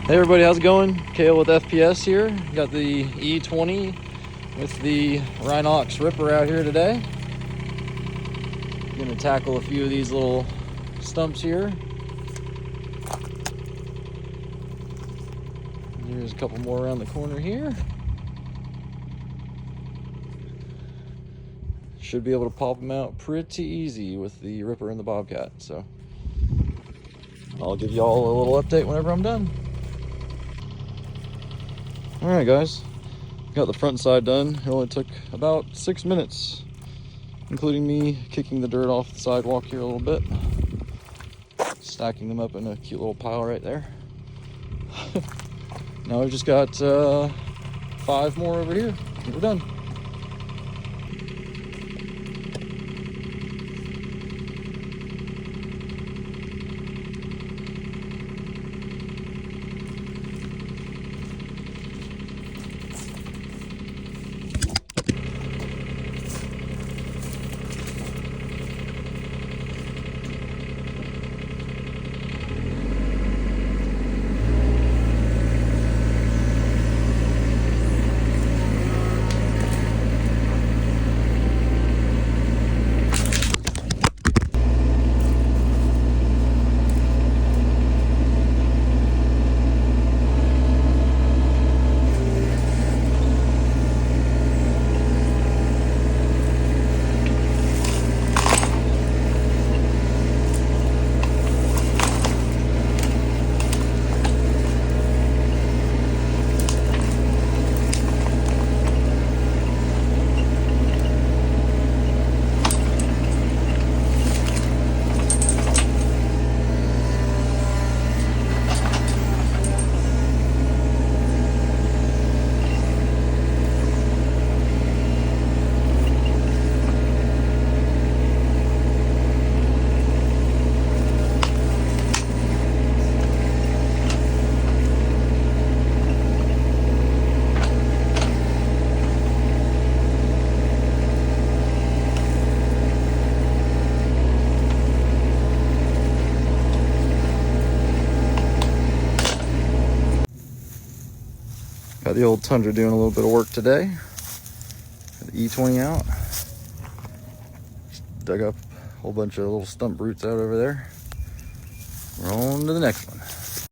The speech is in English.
Hey everybody, how's it going? Kale with FPS here. Got the E20 with the Rhinox Ripper out here today. Gonna tackle a few of these little stumps here. There's a couple more around the corner here. Should be able to pop them out pretty easy with the Ripper and the Bobcat. So I'll give you all a little update whenever I'm done. All right, guys. Got the front side done. It only took about 6 minutes, including me kicking the dirt off the sidewalk here a little bit, stacking them up in a cute little pile right there. Now we've just got 5 more over here. We're done. Got the old Tundra doing a little bit of work today. Got the E20 out. Dug up a whole bunch of little stump roots out over there. We're on to the next one.